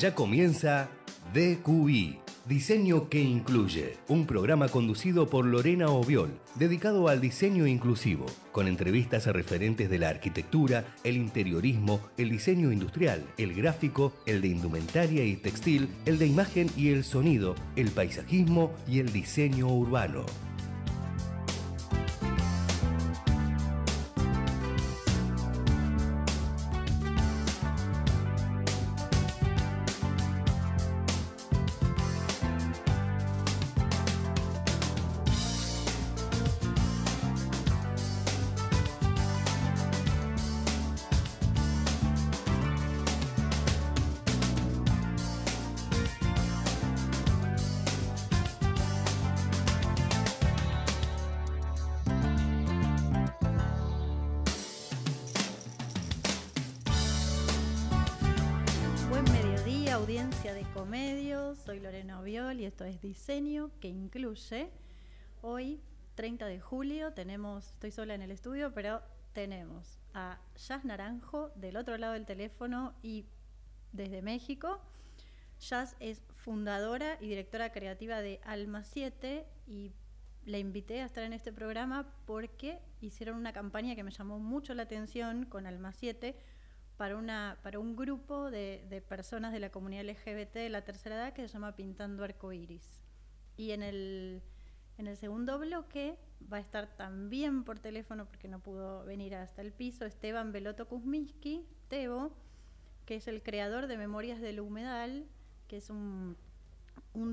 Ya comienza DQI, Diseño que Incluye, un programa conducido por Lorena Obiol, dedicado al diseño inclusivo, con entrevistas a referentes de la arquitectura, el interiorismo, el diseño industrial, el gráfico, el de indumentaria y textil, el de imagen y el sonido, el paisajismo y el diseño urbano. Soy Lorena Obiol y esto es Diseño que Incluye. Hoy, 30 de julio, estoy sola en el estudio, pero tenemos a Jazz Naranjo del otro lado del teléfono y desde México. Jazz es fundadora y directora creativa de Alma 7 y la invité a estar en este programa porque hicieron una campaña que me llamó mucho la atención con Alma 7 para un grupo de personas de la comunidad LGBT de la tercera edad que se llama Pintando Arcoiris. Y en el segundo bloque va a estar también por teléfono, porque no pudo venir hasta el piso, Esteban Beloto Kuzminski, Tebo, que es el creador de Memorias del Humedal, que es un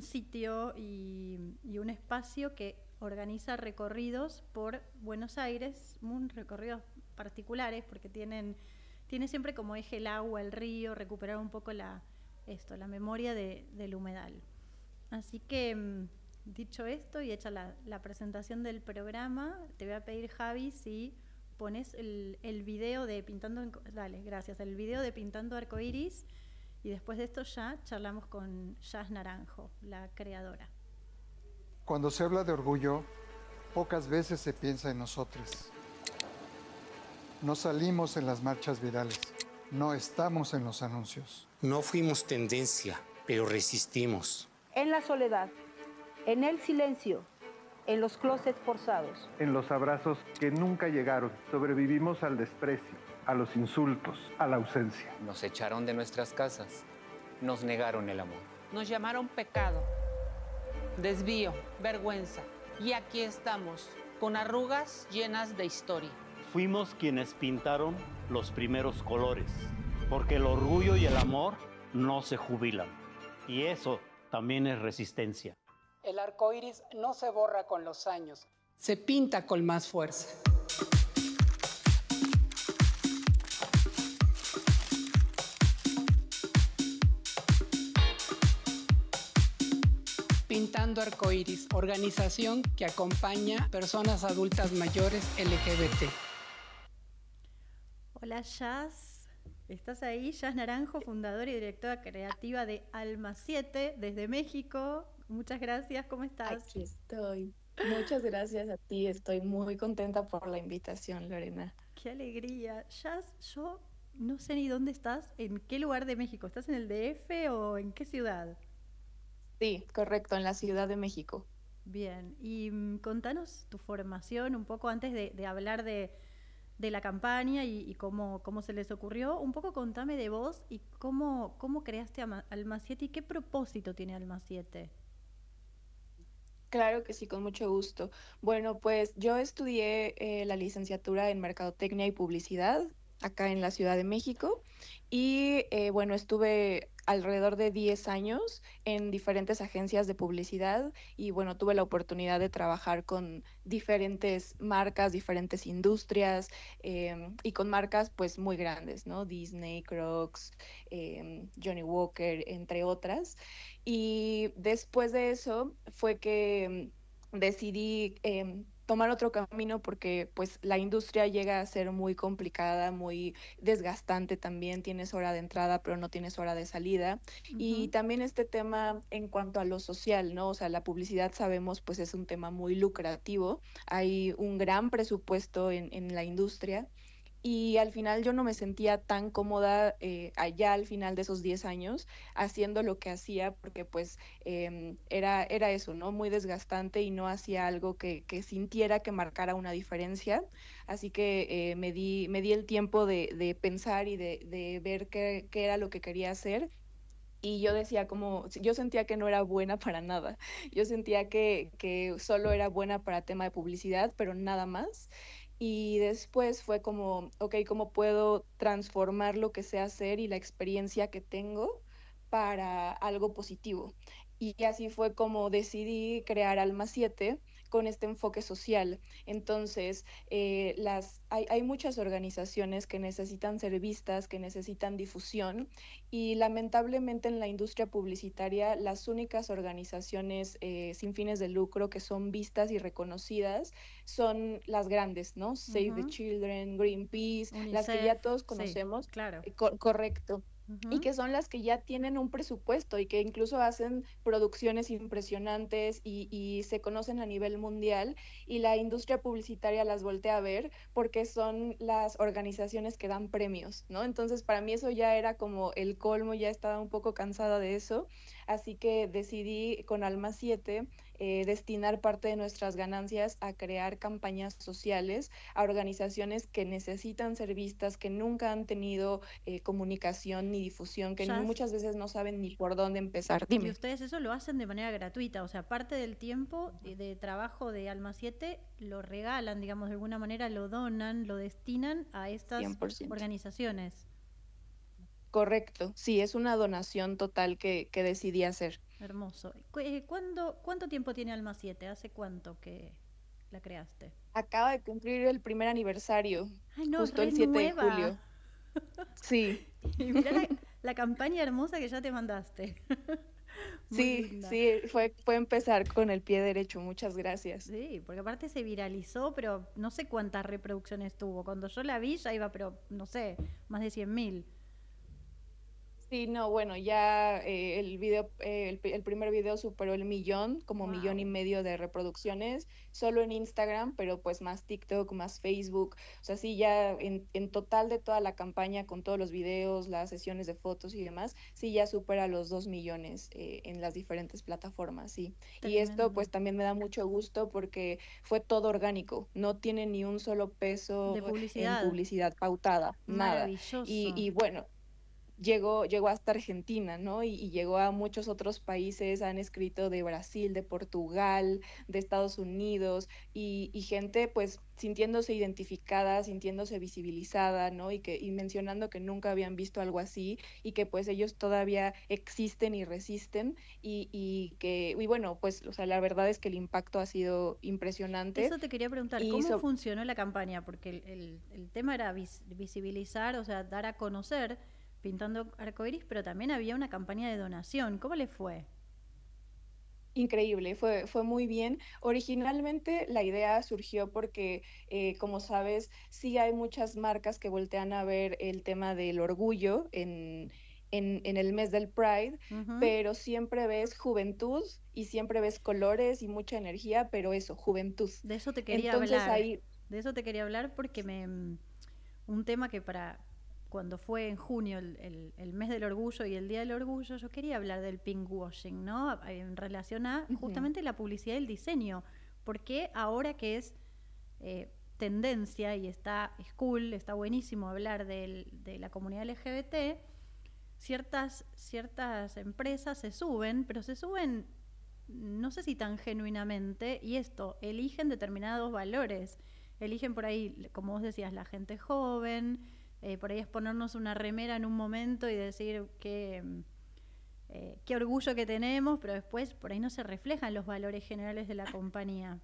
sitio y un espacio que organiza recorridos por Buenos Aires, recorridos particulares, porque tiene siempre como eje el agua, el río, recuperar un poco la memoria del humedal. Así que, dicho esto y hecha la presentación del programa, te voy a pedir, Javi, si pones el video de Pintando... Dale, gracias. El video de Pintando Arcoiris, y después de esto ya charlamos con Jazz Naranjo, la creadora. Cuando se habla de orgullo, pocas veces se piensa en nosotros. No salimos en las marchas virales, no estamos en los anuncios. No fuimos tendencia, pero resistimos. En la soledad, en el silencio, en los closets forzados. En los abrazos que nunca llegaron, sobrevivimos al desprecio, a los insultos, a la ausencia. Nos echaron de nuestras casas, nos negaron el amor. Nos llamaron pecado, desvío, vergüenza. Y aquí estamos, con arrugas llenas de historia. Fuimos quienes pintaron los primeros colores, porque el orgullo y el amor no se jubilan. Y eso también es resistencia. El arco iris no se borra con los años, se pinta con más fuerza. Pintando Arcoiris, organización que acompaña personas adultas mayores LGBT. Hola, Jazz. ¿Estás ahí? Jazz Naranjo, fundadora y directora creativa de Alma 7 desde México. Muchas gracias. ¿Cómo estás? Aquí estoy. Muchas gracias a ti. Estoy muy contenta por la invitación, Lorena. ¡Qué alegría! Jazz, yo no sé ni dónde estás, en qué lugar de México. ¿Estás en el DF o en qué ciudad? Sí, correcto, en la Ciudad de México. Bien, y contanos tu formación un poco antes de hablar de la campaña y cómo se les ocurrió. Un poco contame de vos y cómo creaste Alma 7 y qué propósito tiene Alma 7. Claro que sí, con mucho gusto. Bueno, pues yo estudié la licenciatura en Mercadotecnia y Publicidad acá en la Ciudad de México y bueno, estuve alrededor de 10 años en diferentes agencias de publicidad y bueno, tuve la oportunidad de trabajar con diferentes marcas, diferentes industrias y con marcas pues muy grandes, ¿no? Disney, Crocs, Johnny Walker, entre otras. Y después de eso fue que decidí tomar otro camino porque pues la industria llega a ser muy complicada, muy desgastante también, tienes hora de entrada pero no tienes hora de salida. Y también este tema en cuanto a lo social, ¿no? O sea, la publicidad sabemos pues es un tema muy lucrativo, hay un gran presupuesto en la industria y al final yo no me sentía tan cómoda allá al final de esos 10 años haciendo lo que hacía porque pues era eso, ¿no? Muy desgastante y no hacía algo que sintiera que marcara una diferencia. Así que me di el tiempo de pensar y de ver qué era lo que quería hacer. Y yo decía yo sentía que no era buena para nada. Yo sentía que solo era buena para tema de publicidad, pero nada más. Y después fue como, ok, ¿cómo puedo transformar lo que sé hacer y la experiencia que tengo para algo positivo? Y así fue como decidí crear Alma 7 con este enfoque social. Entonces, hay muchas organizaciones que necesitan ser vistas, que necesitan difusión, y lamentablemente en la industria publicitaria las únicas organizaciones sin fines de lucro que son vistas y reconocidas son las grandes, ¿no? Save the Children, Greenpeace, UNICEF, las que ya todos conocemos. Sí, claro. Correcto. Y que son las que ya tienen un presupuesto y que incluso hacen producciones impresionantes y se conocen a nivel mundial, y la industria publicitaria las voltea a ver porque son las organizaciones que dan premios, ¿no? Entonces para mí eso ya era como el colmo, ya estaba un poco cansada de eso, así que decidí con Alma 7 destinar parte de nuestras ganancias a crear campañas sociales a organizaciones que necesitan ser vistas, que nunca han tenido comunicación ni difusión, que muchas veces no saben ni por dónde empezar. Dime. Y ustedes eso lo hacen de manera gratuita, o sea, parte del tiempo de trabajo de Alma 7 lo regalan, digamos, de alguna manera lo donan, lo destinan a estas 100%. organizaciones. Correcto, sí, es una donación total que decidí hacer. Hermoso. ¿Cuánto tiempo tiene Alma 7? ¿Hace cuánto que la creaste? Acaba de cumplir el primer aniversario, Ay, no, justo el 7 de julio. Sí. Y mirá la campaña hermosa que ya te mandaste. Sí, fue empezar con el pie derecho, muchas gracias. Sí, porque aparte se viralizó, pero no sé cuántas reproducciones tuvo. Cuando yo la vi ya iba, pero no sé, más de 100.000. Sí, no, bueno, ya el primer video superó el 1.000.000, como 1.5 millones de reproducciones, solo en Instagram, pero pues más TikTok, más Facebook. O sea, sí, ya en total de toda la campaña, con todos los videos, las sesiones de fotos y demás, sí ya supera los 2 millones en las diferentes plataformas, sí. Tremendo. Y esto pues también me da mucho gusto porque fue todo orgánico, no tiene ni un solo peso de publicidad. en publicidad pautada, nada. Y bueno, llegó hasta Argentina, ¿no? Y llegó a muchos otros países, han escrito de Brasil, de Portugal, de Estados Unidos, y gente pues sintiéndose identificada, sintiéndose visibilizada, ¿no? Y mencionando que nunca habían visto algo así, y que pues ellos todavía existen y resisten, y bueno, pues, o sea, la verdad es que el impacto ha sido impresionante. Eso te quería preguntar, ¿cómo funcionó la campaña? Porque el tema era visibilizar, o sea, dar a conocer pintando arcoíris, pero también había una campaña de donación. ¿Cómo le fue? Increíble, fue muy bien. Originalmente la idea surgió porque, como sabes, sí hay muchas marcas que voltean a ver el tema del orgullo en el mes del Pride, pero siempre ves juventud y siempre ves colores y mucha energía, pero eso, juventud. De eso te quería hablar. De eso te quería hablar porque un tema que cuando fue en junio el mes del orgullo y el día del orgullo, yo quería hablar del pinkwashing, ¿no? En relación a justamente la publicidad y el diseño. Porque ahora que es tendencia y es cool, está buenísimo hablar de la comunidad LGBT, ciertas empresas se suben, pero se suben, no sé si tan genuinamente, y eligen determinados valores. Eligen por ahí, como vos decías, la gente joven. Por ahí es ponernos una remera en un momento y decir qué orgullo que tenemos, pero después por ahí no se reflejan los valores generales de la compañía.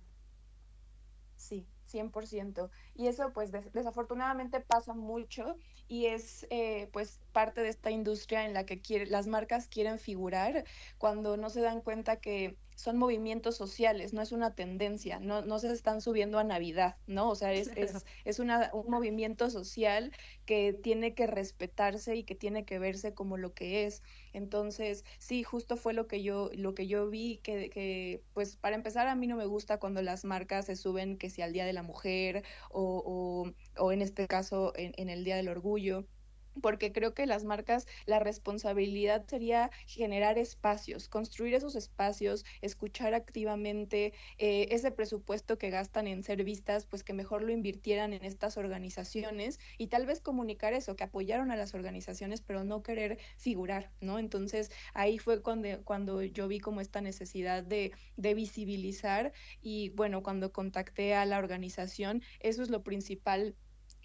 Sí, 100%. Y eso pues desafortunadamente pasa mucho, y es pues parte de esta industria en la que las marcas quieren figurar cuando no se dan cuenta que son movimientos sociales, no es una tendencia, no se están subiendo a Navidad, ¿no? O sea, es un movimiento social que tiene que respetarse y que tiene que verse como lo que es. Entonces, sí, justo fue lo que yo vi, pues para empezar, a mí no me gusta cuando las marcas se suben que si al Día de la Mujer o en este caso en el Día del Orgullo, porque creo que las marcas, la responsabilidad sería generar espacios, construir esos espacios, escuchar activamente ese presupuesto que gastan en ser vistas, pues que mejor lo invirtieran en estas organizaciones y tal vez comunicar eso, que apoyaron a las organizaciones, pero no querer figurar, ¿no? Entonces ahí fue cuando yo vi como esta necesidad de visibilizar y bueno, cuando contacté a la organización, eso es lo principal,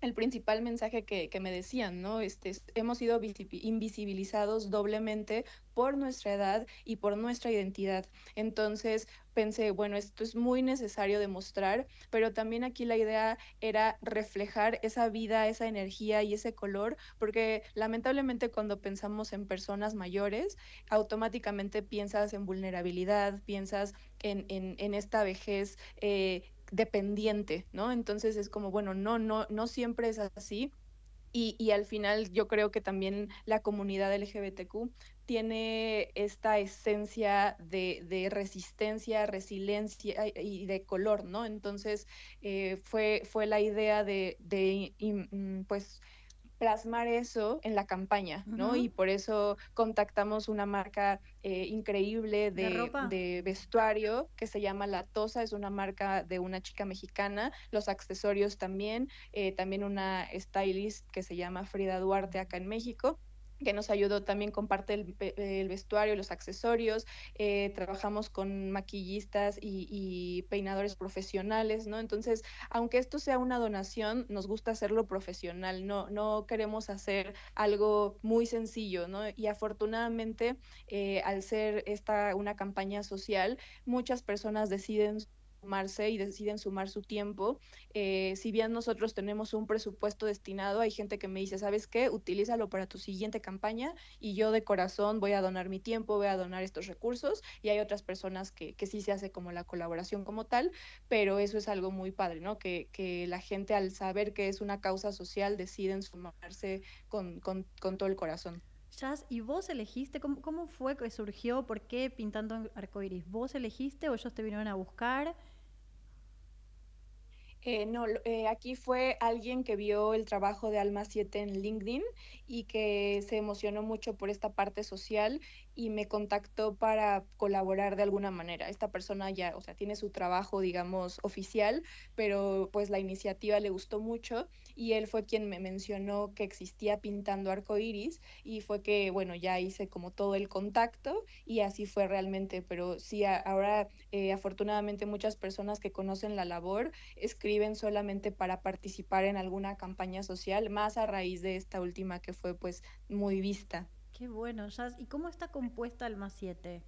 el principal mensaje que me decían, ¿no? Hemos sido invisibilizados doblemente por nuestra edad y por nuestra identidad. Entonces pensé, bueno, esto es muy necesario demostrar, pero también aquí la idea era reflejar esa vida, esa energía y ese color, porque lamentablemente cuando pensamos en personas mayores, automáticamente piensas en vulnerabilidad, piensas en esta vejez dependiente, ¿no? Entonces es como, bueno, no siempre es así. Y al final yo creo que también la comunidad LGBTQ tiene esta esencia de resistencia, resiliencia y de color, ¿no? Entonces fue la idea pues plasmar eso en la campaña, ¿no? Y por eso contactamos una marca increíble de vestuario que se llama La Tosa, es una marca de una chica mexicana, los accesorios también, también una stylist que se llama Frida Duarte acá en México, que nos ayudó también con parte del vestuario, los accesorios, trabajamos con maquillistas y peinadores profesionales, ¿no? Entonces, aunque esto sea una donación, nos gusta hacerlo profesional, no queremos hacer algo muy sencillo, ¿no? Y afortunadamente, al ser esta una campaña social, muchas personas deciden sumarse y deciden sumar su tiempo. Si bien nosotros tenemos un presupuesto destinado, hay gente que me dice, ¿sabes qué? Utilízalo para tu siguiente campaña y yo de corazón voy a donar mi tiempo, voy a donar estos recursos, y hay otras personas que sí se hace como la colaboración como tal, pero eso es algo muy padre, ¿no? Que la gente al saber que es una causa social deciden sumarse con todo el corazón. Jazz, ¿y vos elegiste? ¿Cómo fue que surgió? ¿Por qué Pintando Arcoiris? ¿Vos elegiste o ellos te vinieron a buscar? No, aquí fue alguien que vio el trabajo de Alma 7 en LinkedIn y que se emocionó mucho por esta parte social y me contactó para colaborar de alguna manera. Esta persona ya, o sea, tiene su trabajo, digamos, oficial, pero pues la iniciativa le gustó mucho y él fue quien me mencionó que existía Pintando Arcoiris y fue que, bueno, ya hice como todo el contacto y así fue realmente, pero sí, ahora afortunadamente muchas personas que conocen la labor escriben solamente para participar en alguna campaña social, más a raíz de esta última que fue pues muy vista. Qué bueno, Jazz. ¿Y cómo está compuesta Alma 7?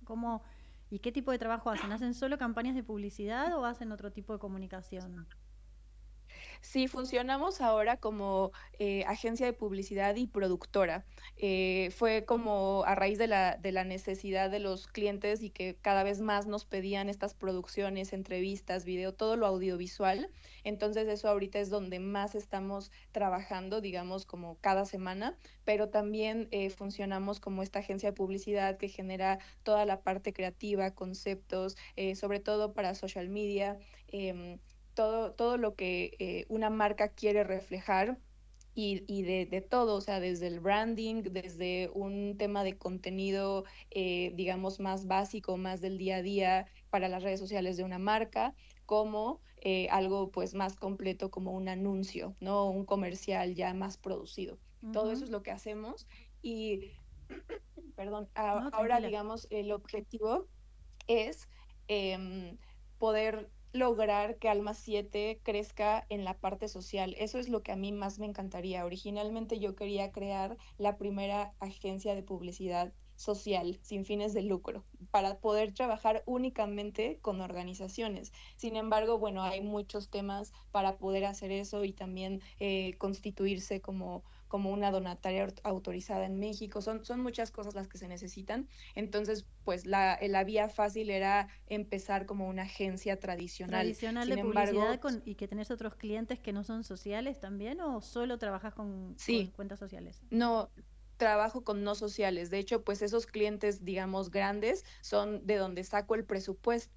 ¿Cómo, y qué tipo de trabajo hacen? ¿Hacen solo campañas de publicidad o hacen otro tipo de comunicación? Sí, funcionamos ahora como agencia de publicidad y productora. Fue como a raíz de la necesidad de los clientes y que cada vez más nos pedían estas producciones, entrevistas, video, todo lo audiovisual. Entonces eso ahorita es donde más estamos trabajando, digamos, como cada semana, pero también funcionamos como esta agencia de publicidad que genera toda la parte creativa, conceptos, sobre todo para social media. Todo lo que una marca quiere reflejar y de todo, o sea, desde el branding, desde un tema de contenido, digamos, más básico, más del día a día para las redes sociales de una marca, como algo pues más completo como un anuncio, ¿no? Un comercial ya más producido. Todo eso es lo que hacemos y, perdón, ahora digamos, el objetivo es poder lograr que Alma 7 crezca en la parte social. Eso es lo que a mí más me encantaría. Originalmente yo quería crear la primera agencia de publicidad social, sin fines de lucro, para poder trabajar únicamente con organizaciones. Sin embargo, bueno, hay muchos temas para poder hacer eso y también constituirse como una donataria autorizada en México. Son muchas cosas las que se necesitan. Entonces, pues la vía fácil era empezar como una agencia tradicional. Tradicional Sin de embargo, publicidad y que tenés otros clientes que no son sociales también, ¿o solo trabajas con cuentas sociales? No, trabajo con no sociales. De hecho, pues esos clientes, digamos, grandes son de donde saco el presupuesto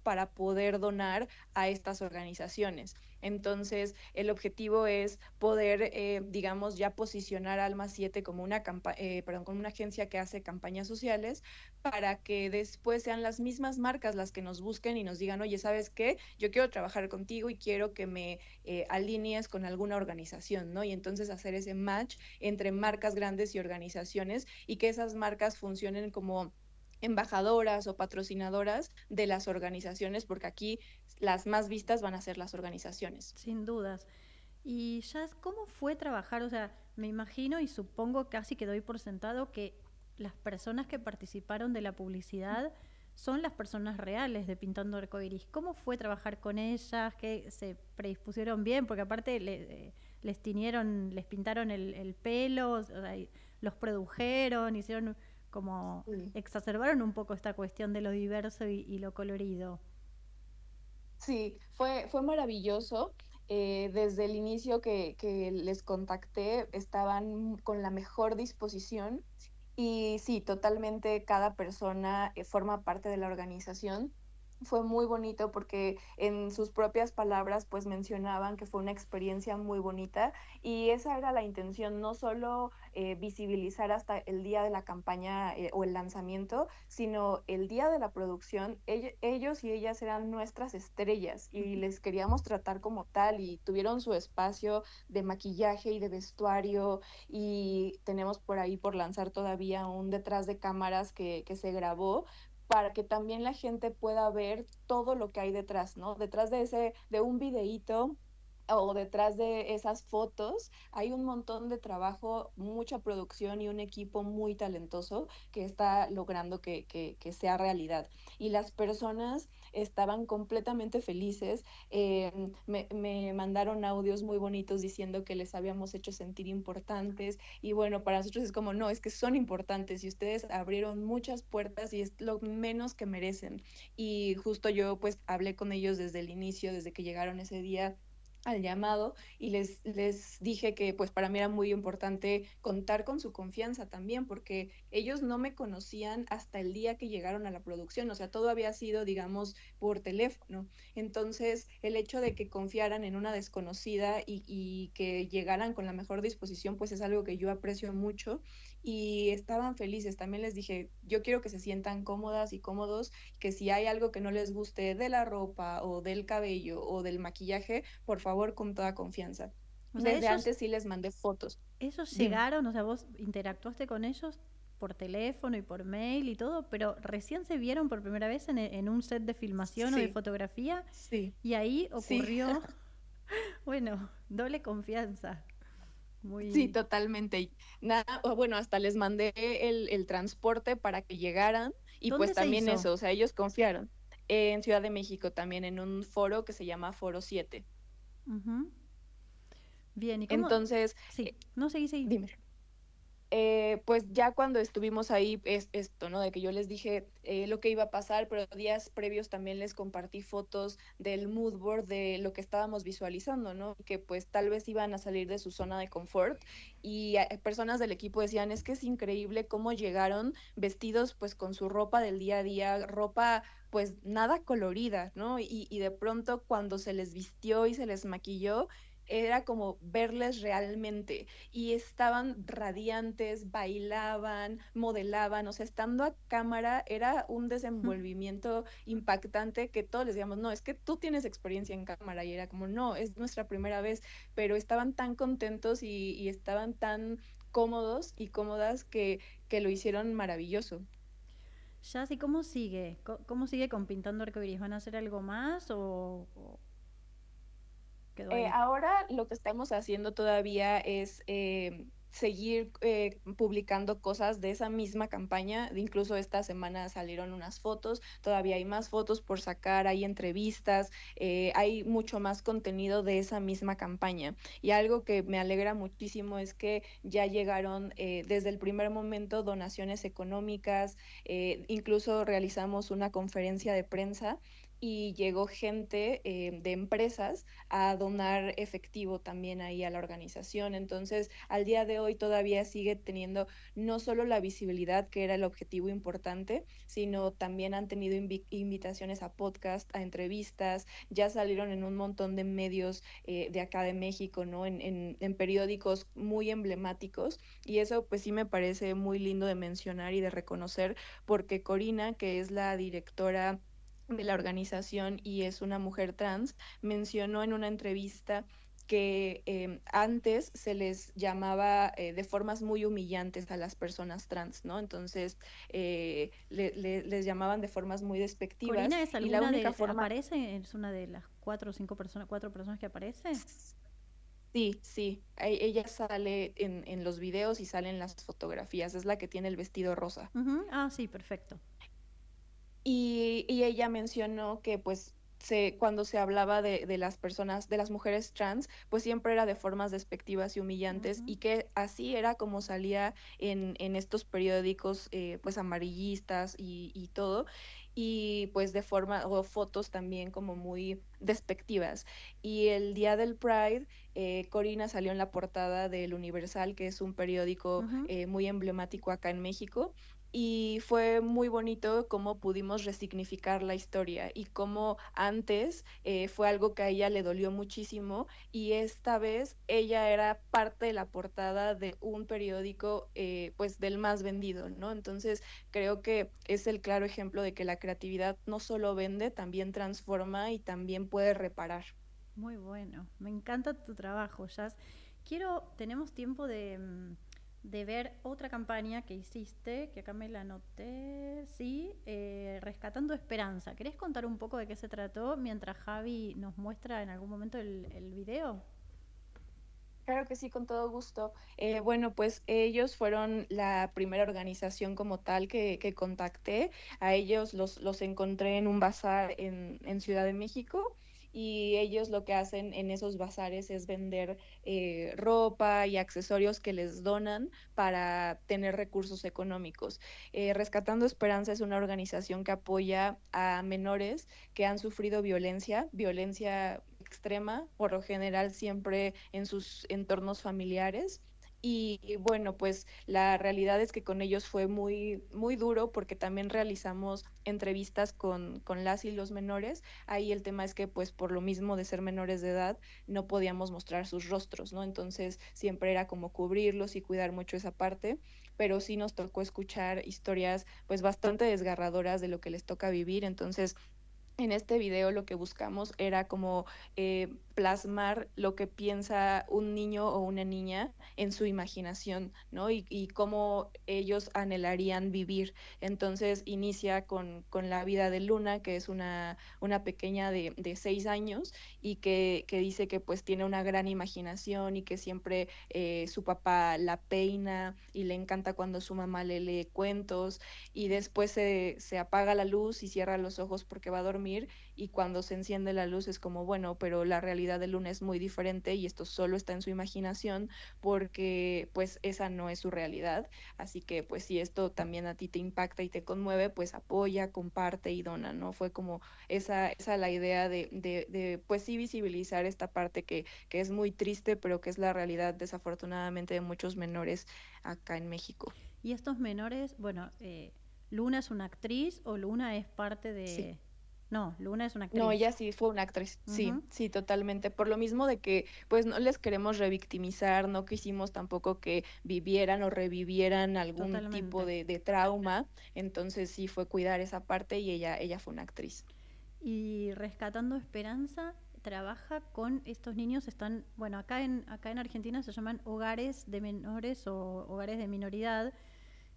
para poder donar a estas organizaciones. Entonces, el objetivo es poder, digamos, ya posicionar Alma 7 como como una agencia que hace campañas sociales, para que después sean las mismas marcas las que nos busquen y nos digan, oye, ¿sabes qué? Yo quiero trabajar contigo y quiero que me alinees con alguna organización, ¿no? Y entonces hacer ese match entre marcas grandes y organizaciones, y que esas marcas funcionen como embajadoras o patrocinadoras de las organizaciones, porque aquí las más vistas van a ser las organizaciones. Sin dudas. Y Jazz, ¿cómo fue trabajar? O sea, me imagino y supongo, casi que doy por sentado, que las personas que participaron de la publicidad son las personas reales de Pintando Arcoiris. ¿Cómo fue trabajar con ellas? ¿Que se predispusieron bien? Porque aparte les pintaron el pelo, o sea, los produjeron, hicieron como exacerbaron un poco esta cuestión de lo diverso y lo colorido. Sí, fue maravilloso. Desde el inicio que les contacté, estaban con la mejor disposición, y sí, totalmente cada persona forma parte de la organización. Fue muy bonito porque en sus propias palabras pues mencionaban que fue una experiencia muy bonita, y esa era la intención, no solo visibilizar hasta el día de la campaña o el lanzamiento, sino el día de la producción. Ellos y ellas eran nuestras estrellas y les queríamos tratar como tal, y tuvieron su espacio de maquillaje y de vestuario, y tenemos por ahí por lanzar todavía un detrás de cámaras que se grabó, para que también la gente pueda ver todo lo que hay detrás, ¿no? Detrás de un videíto o detrás de esas fotos hay un montón de trabajo, mucha producción y un equipo muy talentoso que está logrando que sea realidad. Y las personas estaban completamente felices. Me mandaron audios muy bonitos diciendo que les habíamos hecho sentir importantes, y bueno, para nosotros es como, no, es que son importantes y ustedes abrieron muchas puertas y es lo menos que merecen. Y justo yo pues hablé con ellos desde el inicio, desde que llegaron ese día al llamado, y les dije que pues para mí era muy importante contar con su confianza también, porque ellos no me conocían hasta el día que llegaron a la producción, o sea, todo había sido, digamos, por teléfono. Entonces, el hecho de que confiaran en una desconocida y que llegaran con la mejor disposición, pues es algo que yo aprecio mucho, y estaban felices. También les dije, yo quiero que se sientan cómodas y cómodos, que si hay algo que no les guste de la ropa o del cabello o del maquillaje, por favor, con toda confianza. O sea, Desde antes sí les mandé fotos. Ellos llegaron, o sea, vos interactuaste con ellos por teléfono y por mail y todo, pero recién se vieron por primera vez en un set de filmación o de fotografía. Sí. Y ahí ocurrió, bueno, doble confianza. Sí, totalmente. Nada, bueno, hasta les mandé el transporte para que llegaran, y pues también eso, o sea, ellos confiaron. En Ciudad de México también, en un foro que se llama Foro 7. Bien, ¿y cómo? Entonces, sí, no, seguí. Dime. Pues ya cuando estuvimos ahí, es esto, ¿no? De que yo les dije lo que iba a pasar, pero días previos también les compartí fotos del mood board, de lo que estábamos visualizando, ¿no? Que pues tal vez iban a salir de su zona de confort, y personas del equipo decían, es que es increíble cómo llegaron vestidos pues con su ropa del día a día, ropa pues nada colorida, ¿no? Y de pronto cuando se les vistió y se les maquilló, era como verles realmente, y estaban radiantes, bailaban, modelaban, o sea, estando a cámara era un desenvolvimiento impactante, que todos les decíamos, no, es que tú tienes experiencia en cámara, y era como, no, es nuestra primera vez, pero estaban tan contentos y estaban tan cómodos y cómodas que lo hicieron maravilloso. Jazz, ¿y cómo sigue? ¿Cómo sigue con Pintando Arcoiris? ¿Van a hacer algo más o ahora lo que estamos haciendo todavía es seguir publicando cosas de esa misma campaña. Incluso esta semana salieron unas fotos, todavía hay más fotos por sacar, hay entrevistas, hay mucho más contenido de esa misma campaña. Y algo que me alegra muchísimo es que ya llegaron desde el primer momento donaciones económicas, incluso realizamos una conferencia de prensa y llegó gente de empresas a donar efectivo también ahí a la organización. Entonces, al día de hoy todavía sigue teniendo no solo la visibilidad, que era el objetivo importante, sino también han tenido invitaciones a podcast, a entrevistas, ya salieron en un montón de medios de acá de México, ¿no? En periódicos muy emblemáticos, y eso pues sí me parece muy lindo de mencionar y de reconocer, porque Corina, que es la directora de la organización y es una mujer trans, mencionó en una entrevista que antes se les llamaba de formas muy humillantes a las personas trans, ¿no? Entonces les llamaban de formas muy despectivas. ¿Corina es y alguna la única forma... ¿Aparece? ¿Es una de las 4 o 5 personas, 4 personas que aparece? Sí, sí, ella sale en los videos y sale en las fotografías, es la que tiene el vestido rosa. Ah, sí, perfecto. Y ella mencionó que pues cuando se hablaba de las personas, de las mujeres trans, pues siempre era de formas despectivas y humillantes, y que así era como salía en estos periódicos pues amarillistas y todo, y pues de forma, o fotos también como muy despectivas. Y el día del Pride, Corina salió en la portada del Universal, que es un periódico muy emblemático acá en México, y fue muy bonito cómo pudimos resignificar la historia y cómo antes fue algo que a ella le dolió muchísimo, y esta vez ella era parte de la portada de un periódico pues del más vendido, ¿no? Entonces creo que es el claro ejemplo de que la creatividad no solo vende, también transforma y también puede reparar. Muy bueno, me encanta tu trabajo, Jazz. Tenemos tiempo de ver otra campaña que hiciste, que acá me la anoté, sí, Rescatando Esperanza. ¿Querés contar un poco de qué se trató mientras Javi nos muestra en algún momento el video? Claro que sí, con todo gusto. Bueno, pues ellos fueron la primera organización como tal que contacté. A ellos los encontré en un bazar en Ciudad de México, y ellos lo que hacen en esos bazares es vender ropa y accesorios que les donan para tener recursos económicos. Rescatando Esperanza es una organización que apoya a menores que han sufrido violencia extrema, por lo general siempre en sus entornos familiares. Y bueno, pues la realidad es que con ellos fue muy, muy duro, porque también realizamos entrevistas con las y los menores. Ahí el tema es que pues por lo mismo de ser menores de edad no podíamos mostrar sus rostros, ¿no? Entonces siempre era como cubrirlos y cuidar mucho esa parte, pero sí nos tocó escuchar historias pues bastante desgarradoras de lo que les toca vivir. Entonces en este video lo que buscamos era como plasmar lo que piensa un niño o una niña en su imaginación, ¿no? Y cómo ellos anhelarían vivir. Entonces inicia con la vida de Luna, que es una pequeña de 6 años, y que dice que pues tiene una gran imaginación y que siempre su papá la peina y le encanta cuando su mamá le lee cuentos, y después se apaga la luz y cierra los ojos porque va a dormir, y cuando se enciende la luz es como, bueno, pero la realidad de Luna es muy diferente y esto solo está en su imaginación, porque pues esa no es su realidad. Así que pues si esto también a ti te impacta y te conmueve, pues apoya, comparte y dona, ¿no? Fue como esa la idea de pues sí visibilizar esta parte que es muy triste, pero que es la realidad desafortunadamente de muchos menores acá en México. Y estos menores, bueno, ¿Luna es una actriz o Luna es parte de...? Sí. No, Luna es una actriz. No, ella sí fue una actriz, sí, sí, totalmente. Por lo mismo de que pues no les queremos revictimizar, no quisimos tampoco que vivieran o revivieran algún tipo de trauma, entonces sí fue cuidar esa parte, y ella fue una actriz. Y Rescatando Esperanza trabaja con estos niños, están, bueno, acá en Argentina se llaman hogares de menores o hogares de minoridad,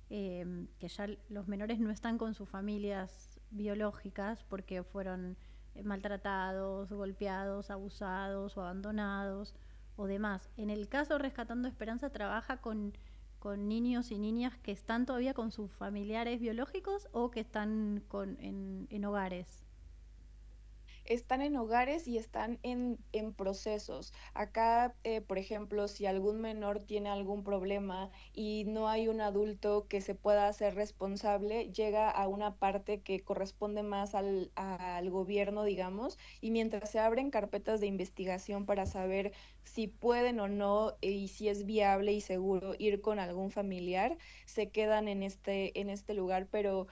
que ya los menores no están con sus familias biológicas porque fueron maltratados, golpeados, abusados o abandonados, o demás. En el caso Rescatando Esperanza trabaja con niños y niñas que están todavía con sus familiares biológicos o que están en hogares. Están en hogares y están en procesos. Acá, por ejemplo, si algún menor tiene algún problema y no hay un adulto que se pueda hacer responsable, llega a una parte que corresponde más al gobierno, digamos, y mientras se abren carpetas de investigación para saber si pueden o no y si es viable y seguro ir con algún familiar, se quedan en este lugar, pero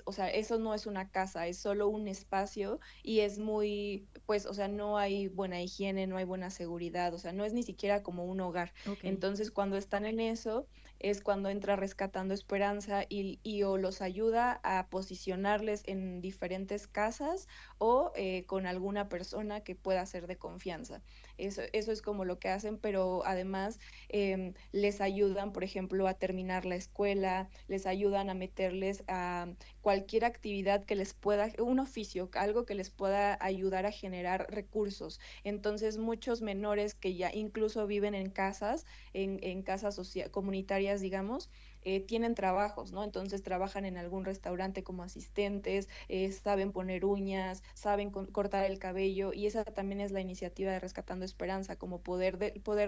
o sea, eso no es una casa, es solo un espacio y es muy, pues, o sea, no hay buena higiene, no hay buena seguridad, o sea, no es ni siquiera como un hogar. Okay. Entonces, cuando están en eso, es cuando entra Rescatando Esperanza y o los ayuda a posicionarles en diferentes casas o con alguna persona que pueda ser de confianza. Eso es como lo que hacen, pero además les ayudan, por ejemplo, a terminar la escuela, les ayudan a meterles a cualquier actividad que les pueda, un oficio, algo que les pueda ayudar a generar recursos. Entonces, muchos menores que ya incluso viven en casas, en casas comunitarias, digamos, tienen trabajos, ¿no? Entonces trabajan en algún restaurante como asistentes, saben poner uñas, saben cortar el cabello, y esa también es la iniciativa de Rescatando Esperanza, como poder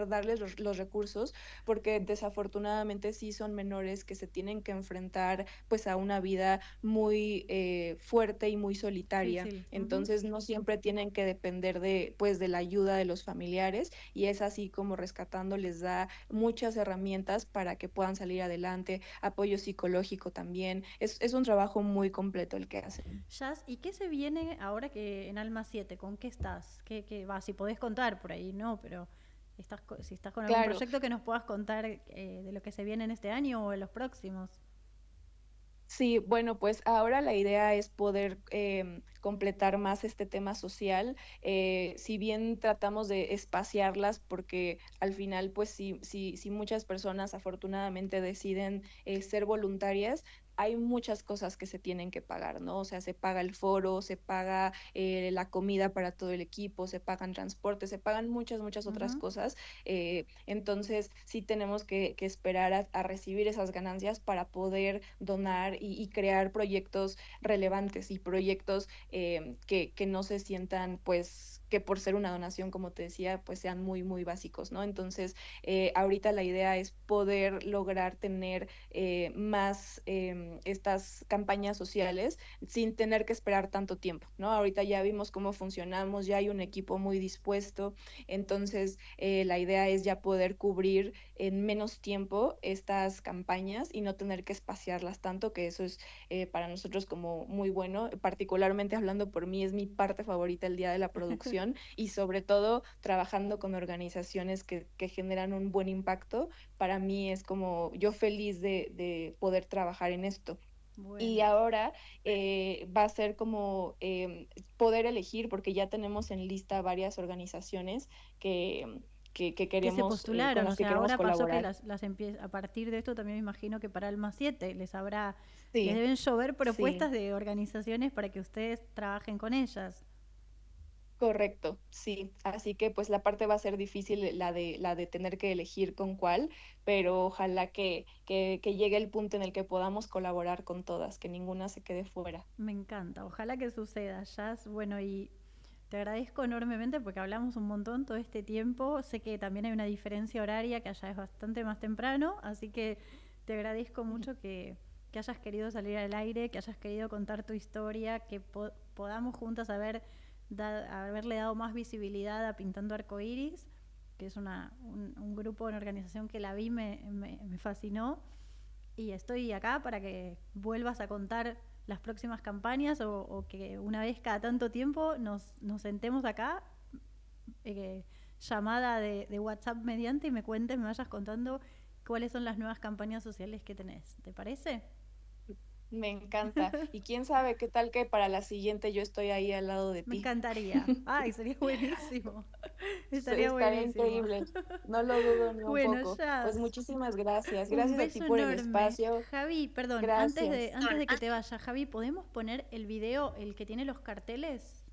darles los recursos, porque desafortunadamente sí son menores que se tienen que enfrentar pues a una vida muy fuerte y muy solitaria. Sí. Entonces no siempre tienen que depender de la ayuda de los familiares, y es así como Rescatando les da muchas herramientas para que puedan salir adelante, apoyo psicológico también. Es un trabajo muy completo el que hacen. Jazz, ¿y qué se viene ahora que en Alma 7? ¿Con qué estás? ¿Qué va? Si podés contar por ahí, ¿no? Pero si estás con algún proyecto que nos puedas contar de lo que se viene en este año o en los próximos. Sí, bueno, pues ahora la idea es poder completar más este tema social. Si bien tratamos de espaciarlas, porque al final, pues si muchas personas afortunadamente deciden ser voluntarias, hay muchas cosas que se tienen que pagar, ¿no? O sea, se paga el foro, se paga la comida para todo el equipo, se pagan transportes, se pagan muchas otras cosas. Entonces, sí tenemos que esperar a recibir esas ganancias para poder donar y crear proyectos relevantes y proyectos que no se sientan, pues, que por ser una donación, como te decía, pues sean muy básicos, ¿no? Entonces, ahorita la idea es poder lograr tener más estas campañas sociales sin tener que esperar tanto tiempo, ¿no? Ahorita ya vimos cómo funcionamos, ya hay un equipo muy dispuesto, entonces la idea es ya poder cubrir en menos tiempo estas campañas y no tener que espaciarlas tanto, que eso es para nosotros como muy bueno, particularmente hablando por mí, es mi parte favorita el día de la producción y sobre todo trabajando con organizaciones que generan un buen impacto. Para mí es como yo feliz de poder trabajar en esto. Bueno. Y ahora va a ser como poder elegir, porque ya tenemos en lista varias organizaciones que queremos, que se postularon, con las o sea, que ahora pasó colaborar. que a partir de esto también me imagino que para Alma 7 les Sí. les deben llover propuestas de organizaciones para que ustedes trabajen con ellas. Correcto, sí. Así que pues la parte va a ser difícil, la de tener que elegir con cuál, pero ojalá que llegue el punto en el que podamos colaborar con todas, que ninguna se quede fuera. Me encanta, ojalá que suceda, Jazz. Bueno, y te agradezco enormemente porque hablamos un montón todo este tiempo. Sé que también hay una diferencia horaria, que allá es bastante más temprano, así que te agradezco mucho que hayas querido salir al aire, que hayas querido contar tu historia, que podamos juntas haberle dado más visibilidad a Pintando Arcoiris, que es un grupo, una organización que la vi, me fascinó, y estoy acá para que vuelvas a contar las próximas campañas o que una vez cada tanto tiempo nos sentemos acá, llamada de WhatsApp mediante, y me vayas contando cuáles son las nuevas campañas sociales que tenés. ¿Te parece? Me encanta. Y quién sabe qué tal que para la siguiente yo estoy ahí al lado de ti. Me encantaría. Ay, sería buenísimo. Estaría increíble. No lo dudo ni un poco. Ya. Pues muchísimas gracias. Gracias a ti por enorme. El espacio. Javi, perdón, antes de que te vaya, Javi, ¿podemos poner el video, el que tiene los carteles?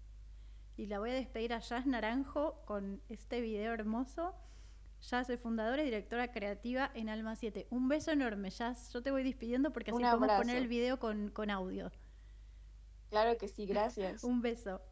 Y la voy a despedir a Jazz Naranjo con este video hermoso. Jazz, soy fundadora y directora creativa en Alma 7. Un beso enorme, Jazz. Yo te voy despidiendo porque así podemos poner el video con audio. Claro que sí, gracias. Un beso.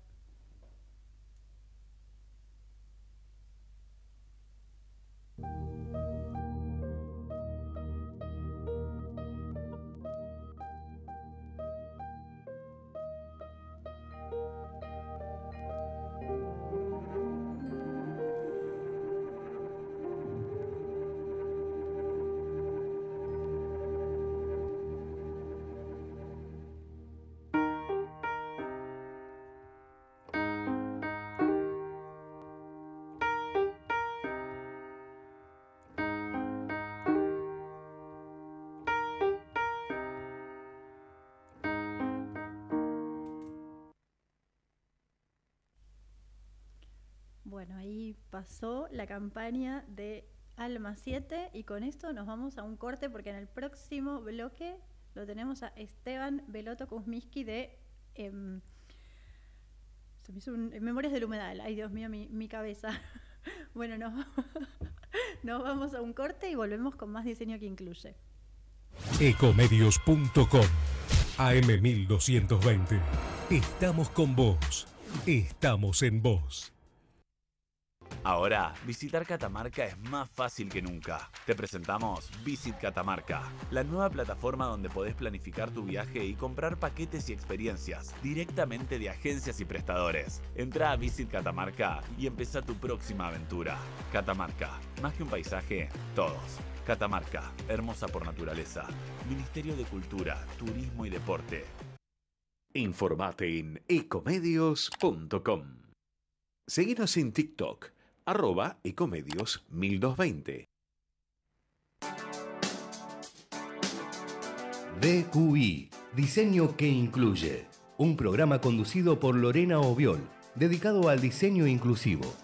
Bueno, ahí pasó la campaña de Alma 7 y con esto nos vamos a un corte porque en el próximo bloque lo tenemos a Esteban Beloto Kuzminski de se me hizo Memorias del Humedal. Ay, Dios mío, mi cabeza. Bueno, nos vamos a un corte y volvemos con más diseño que incluye. Ecomedios.com AM1220. Estamos con vos. Estamos en vos. Ahora, visitar Catamarca es más fácil que nunca. Te presentamos Visit Catamarca, la nueva plataforma donde podés planificar tu viaje y comprar paquetes y experiencias directamente de agencias y prestadores. Entra a Visit Catamarca y empezá tu próxima aventura. Catamarca, más que un paisaje, todos. Catamarca, hermosa por naturaleza. Ministerio de Cultura, Turismo y Deporte. Informate en ecomedios.com. Seguinos en TikTok, @ecomedios1220. DQI, Diseño que Incluye, un programa conducido por Lorena Oviol, dedicado al diseño inclusivo.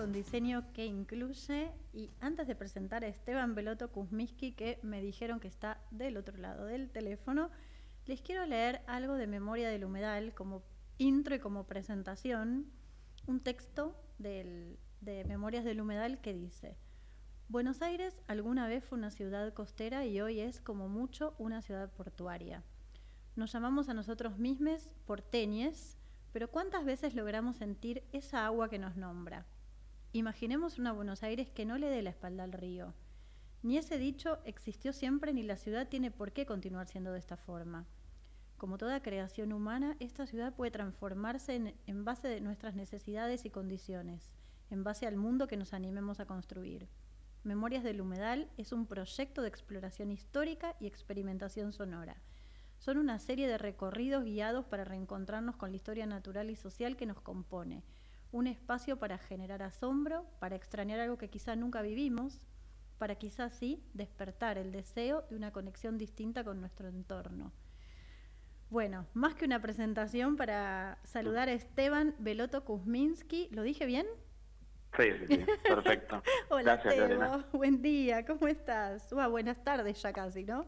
Diseño que incluye, y antes de presentar a Esteban Beloto Kuzminski, que me dijeron que está del otro lado del teléfono, les quiero leer algo de Memoria del Humedal como intro y como presentación, un texto de Memorias del Humedal que dice: Buenos Aires alguna vez fue una ciudad costera y hoy es como mucho una ciudad portuaria. Nos llamamos a nosotros mismos porteñes, pero ¿cuántas veces logramos sentir esa agua que nos nombra? Imaginemos una Buenos Aires que no le dé la espalda al río. Ni ese dicho existió siempre ni la ciudad tiene por qué continuar siendo de esta forma. Como toda creación humana, esta ciudad puede transformarse en base de nuestras necesidades y condiciones, en base al mundo que nos animemos a construir. Memorias del Humedal es un proyecto de exploración histórica y experimentación sonora. Son una serie de recorridos guiados para reencontrarnos con la historia natural y social que nos compone. Un espacio para generar asombro, para extrañar algo que quizá nunca vivimos, para quizá sí despertar el deseo de una conexión distinta con nuestro entorno. Bueno, más que una presentación, para saludar a Esteban Beloto Kuzminski. ¿Lo dije bien? Sí, perfecto. Hola, gracias, Teo. Lorena. Buen día, ¿cómo estás? Buenas tardes ya casi, ¿no?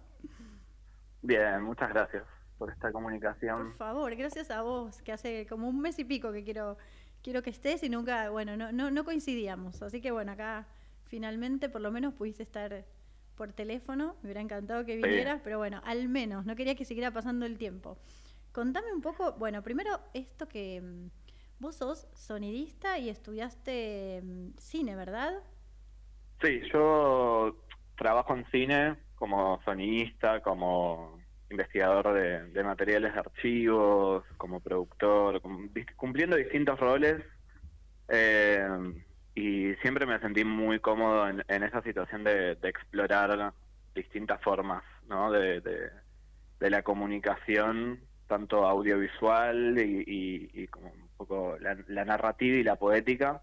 Bien, muchas gracias por esta comunicación. Por favor, gracias a vos, que hace como un mes y pico que quiero que estés y nunca, bueno, no coincidíamos. Así que bueno, acá finalmente por lo menos pudiste estar por teléfono. Me hubiera encantado que vinieras, pero bueno, al menos, no quería que siguiera pasando el tiempo. Contame un poco, bueno, primero esto que vos sos sonidista y estudiaste cine, ¿verdad? Sí, yo trabajo en cine como sonidista, como investigador de materiales de archivos, como productor, cumpliendo distintos roles, y siempre me sentí muy cómodo en esa situación de explorar distintas formas, ¿no? de la comunicación, tanto audiovisual y como un poco la narrativa y la poética.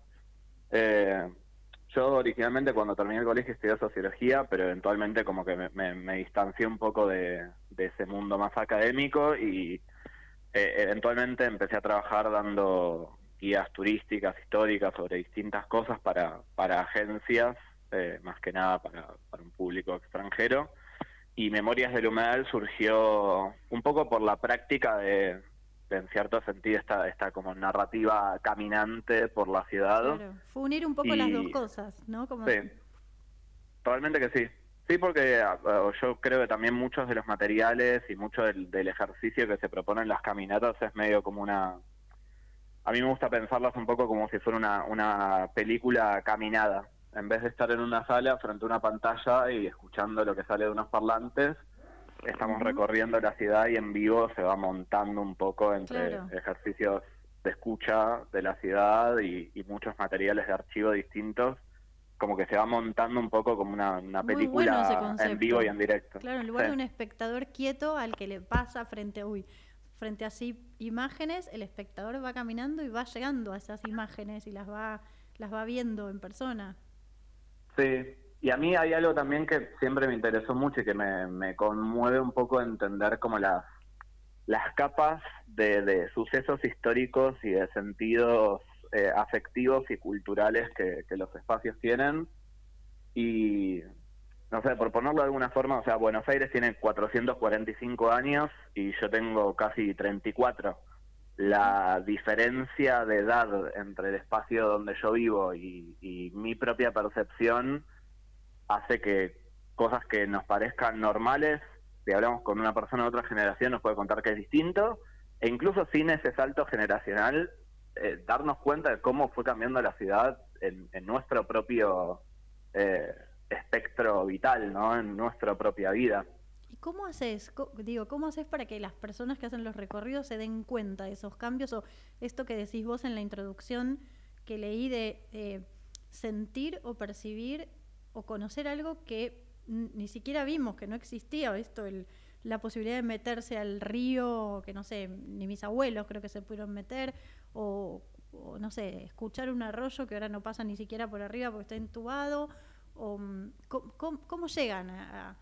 Yo originalmente cuando terminé el colegio estudié sociología, pero eventualmente como que me distancié un poco de ese mundo más académico y eventualmente empecé a trabajar dando guías turísticas, históricas sobre distintas cosas para agencias, más que nada para un público extranjero. Y Memorias del Humedal surgió un poco por la práctica de en cierto sentido esta como narrativa caminante por la ciudad. Claro, fue unir un poco las dos cosas, ¿no? Como... Sí, probablemente que sí. Sí, porque yo creo que también muchos de los materiales y mucho del ejercicio que se propone en las caminatas es medio como una... A mí me gusta pensarlas un poco como si fuera una película caminada. En vez de estar en una sala frente a una pantalla y escuchando lo que sale de unos parlantes, estamos recorriendo la ciudad y en vivo se va montando un poco entre ejercicios de escucha de la ciudad y muchos materiales de archivo distintos, como que se va montando un poco como una película en vivo y en directo. Claro, en lugar de un espectador quieto al que le pasa frente a así imágenes, el espectador va caminando y va llegando a esas imágenes y las va viendo en persona. Sí. Y a mí hay algo también que siempre me interesó mucho y que me conmueve un poco entender como las capas de sucesos históricos y de sentidos afectivos y culturales que los espacios tienen. Y, no sé, por ponerlo de alguna forma, o sea, Buenos Aires tiene 445 años y yo tengo casi 34. La diferencia de edad entre el espacio donde yo vivo y mi propia percepción hace que cosas que nos parezcan normales, si hablamos con una persona de otra generación nos puede contar que es distinto, e incluso sin ese salto generacional, darnos cuenta de cómo fue cambiando la ciudad en nuestro propio espectro vital, ¿no? En nuestra propia vida. ¿Y cómo haces, cómo haces para que las personas que hacen los recorridos se den cuenta de esos cambios, o esto que decís vos en la introducción que leí de sentir o percibir o conocer algo que ni siquiera vimos, que no existía, la posibilidad de meterse al río, que no sé, ni mis abuelos creo que se pudieron meter, o no sé, escuchar un arroyo que ahora no pasa ni siquiera por arriba porque está entubado, o ¿cómo llegan a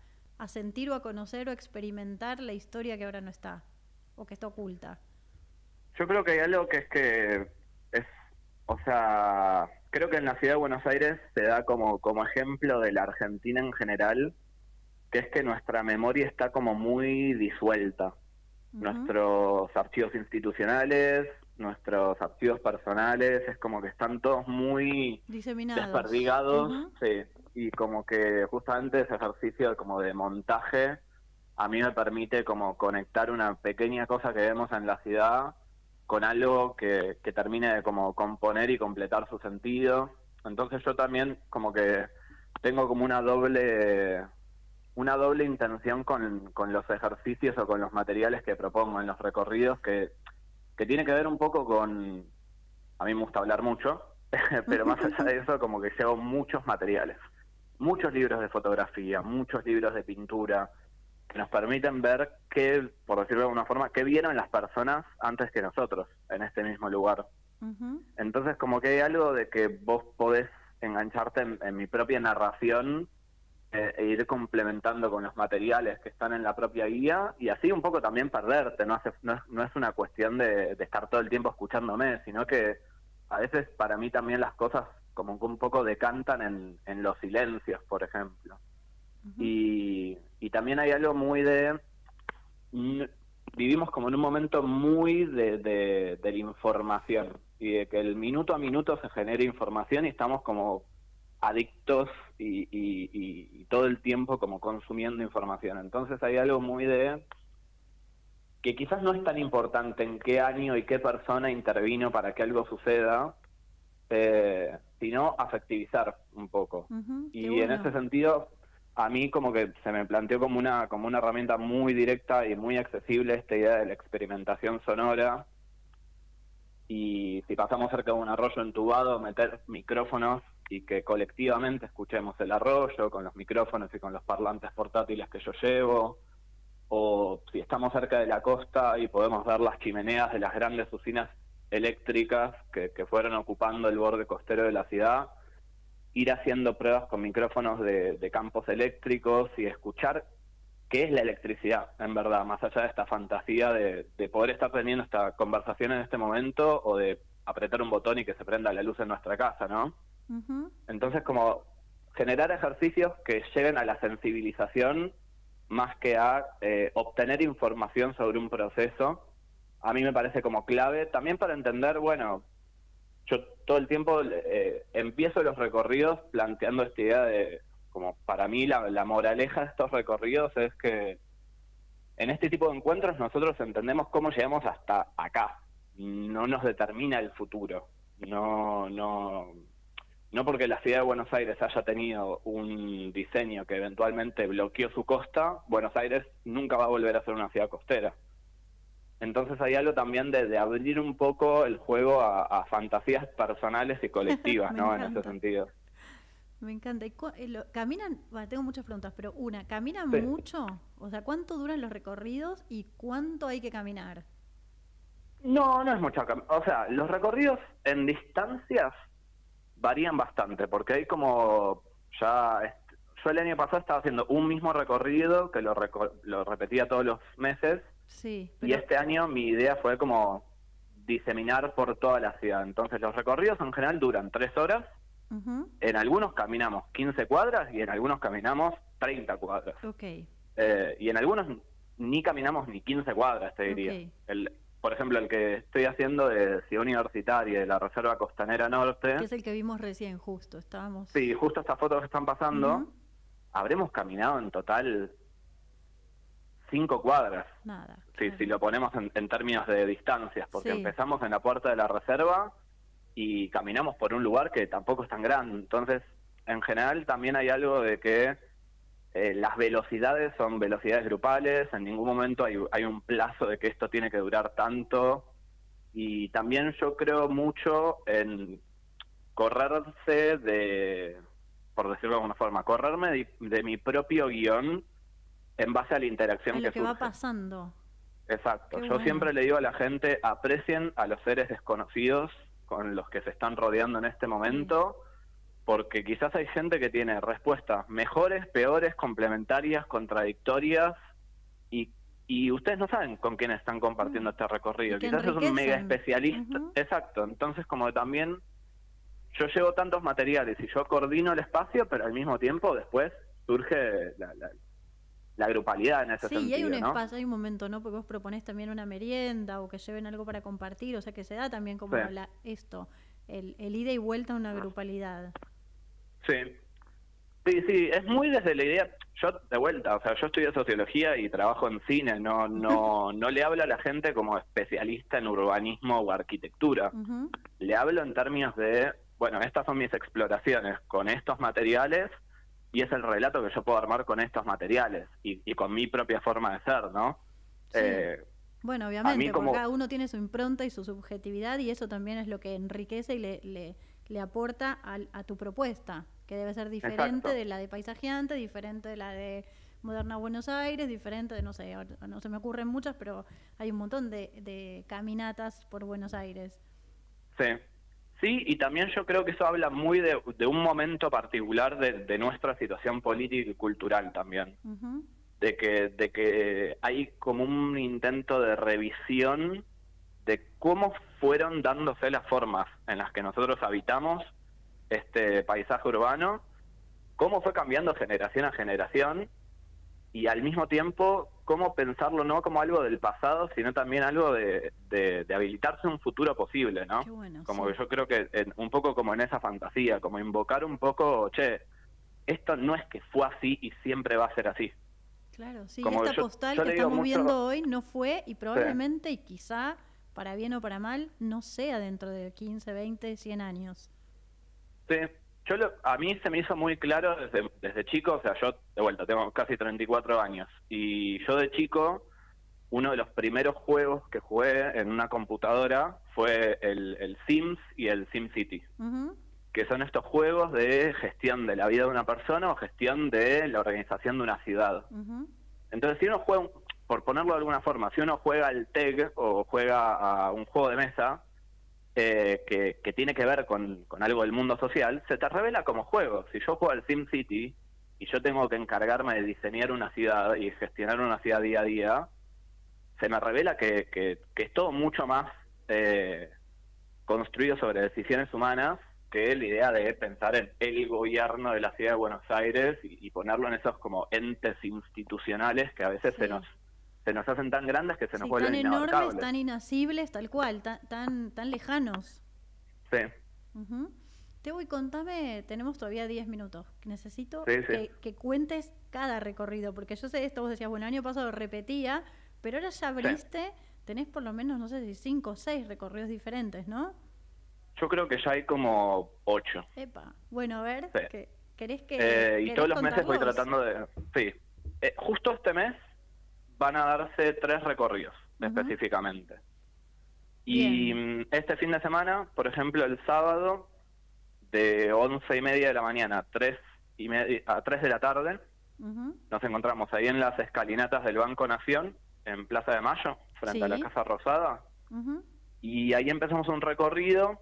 sentir o a conocer o experimentar la historia que ahora no está, o que está oculta? Yo creo que hay algo que creo que en la ciudad de Buenos Aires se da como ejemplo de la Argentina en general, que es que nuestra memoria está como muy disuelta. Nuestros archivos institucionales, nuestros archivos personales, es como que están todos muy diseminados, desperdigados, sí, y como que justamente ese ejercicio como de montaje a mí me permite como conectar una pequeña cosa que vemos en la ciudad con algo que termine de como componer y completar su sentido. Entonces yo también como que tengo como una doble intención con los ejercicios o con los materiales que propongo en los recorridos, que tiene que ver un poco con... A mí me gusta hablar mucho, pero más allá de eso como que llevo muchos materiales, muchos libros de fotografía, muchos libros de pintura, que nos permiten ver qué, por decirlo de alguna forma, qué vieron las personas antes que nosotros en este mismo lugar. Entonces como que hay algo de que vos podés engancharte en mi propia narración e ir complementando con los materiales que están en la propia guía, y así un poco también perderte. No es una cuestión de estar todo el tiempo escuchándome, sino que a veces para mí también las cosas como que un poco decantan en los silencios, por ejemplo. Y también hay algo muy vivimos como en un momento muy de la información, y de que el minuto a minuto se genera información y estamos como adictos y todo el tiempo como consumiendo información. Entonces hay algo muy de que quizás no es tan importante en qué año y qué persona intervino para que algo suceda, sino afectivizar un poco. Y en ese sentido, a mí como que se me planteó como una herramienta muy directa y muy accesible esta idea de la experimentación sonora. Y si pasamos cerca de un arroyo entubado, meter micrófonos y que colectivamente escuchemos el arroyo con los micrófonos y con los parlantes portátiles que yo llevo. O si estamos cerca de la costa y podemos ver las chimeneas de las grandes usinas eléctricas que fueron ocupando el borde costero de la ciudad, ir haciendo pruebas con micrófonos de campos eléctricos y escuchar qué es la electricidad, en verdad, más allá de esta fantasía de poder estar teniendo esta conversación en este momento o de apretar un botón y que se prenda la luz en nuestra casa, ¿no? Entonces, como generar ejercicios que lleguen a la sensibilización más que a obtener información sobre un proceso, a mí me parece como clave, también para entender, bueno, yo todo el tiempo empiezo los recorridos planteando esta idea de, como para mí la moraleja de estos recorridos es que en este tipo de encuentros nosotros entendemos cómo llegamos hasta acá, no nos determina el futuro, no porque la ciudad de Buenos Aires haya tenido un diseño que eventualmente bloqueó su costa, Buenos Aires nunca va a volver a ser una ciudad costera. Entonces hay algo también de abrir un poco el juego a fantasías personales y colectivas, ¿no? En ese sentido. Me encanta. ¿Y caminan? Bueno, tengo muchas preguntas, pero ¿caminan Sí. mucho? O sea, ¿cuánto duran los recorridos y cuánto hay que caminar? No es mucho. O sea, los recorridos en distancias varían bastante, porque hay como ya... Yo el año pasado estaba haciendo un mismo recorrido que lo repetía todos los meses. Sí. Y este año mi idea fue como diseminar por toda la ciudad. Entonces los recorridos en general duran 3 horas. En algunos caminamos 15 cuadras y en algunos caminamos 30 cuadras. Y en algunos ni caminamos ni 15 cuadras, te diría. Por ejemplo, el que estoy haciendo de Ciudad Universitaria, de la Reserva Costanera Norte. Que es el que vimos recién, justo. Estábamos... Sí, justo estas fotos que están pasando. Habremos caminado en total 5 cuadras. Nada. Sí, si lo ponemos en términos de distancias, porque empezamos en la puerta de la reserva y caminamos por un lugar que tampoco es tan grande. Entonces, en general también hay algo de que las velocidades son velocidades grupales, en ningún momento hay un plazo de que esto tiene que durar tanto. Y también yo creo mucho en correrse por decirlo de alguna forma, correrme de mi propio guión en base a la interacción a lo que va surge. pasando. Exacto. Qué Yo bueno. siempre le digo a la gente, aprecien a los seres desconocidos con los que se están rodeando en este momento, porque quizás hay gente que tiene respuestas mejores, peores, complementarias, contradictorias, y ustedes no saben con quién están compartiendo este recorrido. Y que Quizás es un mega enriquecen. especialista. Exacto. Entonces, como también yo llevo tantos materiales y yo coordino el espacio, pero al mismo tiempo después surge la grupalidad en ese Sí, sentido, y hay un ¿no? espacio, hay un momento, ¿no? Porque vos proponés también una merienda o que lleven algo para compartir, o sea que se da también como Sí. el ida y vuelta a una grupalidad. Sí, es muy desde la idea, yo de vuelta, o sea, yo estudio sociología y trabajo en cine, no le hablo a la gente como especialista en urbanismo o arquitectura, le hablo en términos de, bueno, estas son mis exploraciones con estos materiales y es el relato que yo puedo armar con estos materiales y con mi propia forma de ser, ¿no? Sí. Bueno, obviamente, mí porque como- cada uno tiene su impronta y su subjetividad y eso también es lo que enriquece y le aporta a tu propuesta, que debe ser diferente Exacto. de la de Paisajeante, diferente de la de Moderna Buenos Aires, diferente de, no sé, ahora no se me ocurren muchas, pero hay un montón de caminatas por Buenos Aires. Sí, y también yo creo que eso habla muy de un momento particular de nuestra situación política y cultural también. De que hay como un intento de revisión de cómo fueron dándose las formas en las que nosotros habitamos este paisaje urbano, cómo fue cambiando generación a generación y al mismo tiempo cómo pensarlo no como algo del pasado, sino también algo de habilitarse un futuro posible, ¿no? Qué bueno, como sí. que yo creo que un poco como en esa fantasía, como invocar un poco, che, esto no es que fue así y siempre va a ser así. Claro, sí, Como esta yo postal le que digo estamos mucho- viendo hoy no fue y probablemente y quizá, para bien o para mal, no sea dentro de 15, 20, 100 años. Sí, a mí se me hizo muy claro desde chico, o sea, yo de vuelta tengo casi 34 años, y yo de chico, uno de los primeros juegos que jugué en una computadora fue el Sims y el SimCity, que son estos juegos de gestión de la vida de una persona o gestión de la organización de una ciudad. Entonces, si uno juega, por ponerlo de alguna forma, si uno juega al TEG o juega a un juego de mesa que tiene que ver con algo del mundo social, se te revela como juego. Si yo juego al SimCity y yo tengo que encargarme de diseñar una ciudad y gestionar una ciudad día a día, se me revela que es todo mucho más construido sobre decisiones humanas que la idea de pensar en el gobierno de la ciudad de Buenos Aires y ponerlo en esos como entes institucionales que a veces se nos hacen tan grandes que se nos vuelven tan enormes, inabarcables. tan inasibles, tal cual, tan lejanos. Sí. Te voy, contame, tenemos todavía 10 minutos. Necesito Sí, sí. que cuentes cada recorrido, porque yo sé esto, vos decías, bueno, el año pasado repetía, pero ahora ya abriste, tenés por lo menos, no sé si 5 o 6 recorridos diferentes, ¿no? Yo creo que ya hay como 8. Epa, bueno, a ver, Sí. ¿querés que Y querés todos los meses voy contarlos? tratando de... Sí. Justo este mes van a darse 3 recorridos, específicamente. Y este fin de semana, por ejemplo, el sábado, de 11:30 de la mañana a 3 de la tarde, nos encontramos ahí en las escalinatas del Banco Nación, en Plaza de Mayo, frente a la Casa Rosada. Y ahí empezamos un recorrido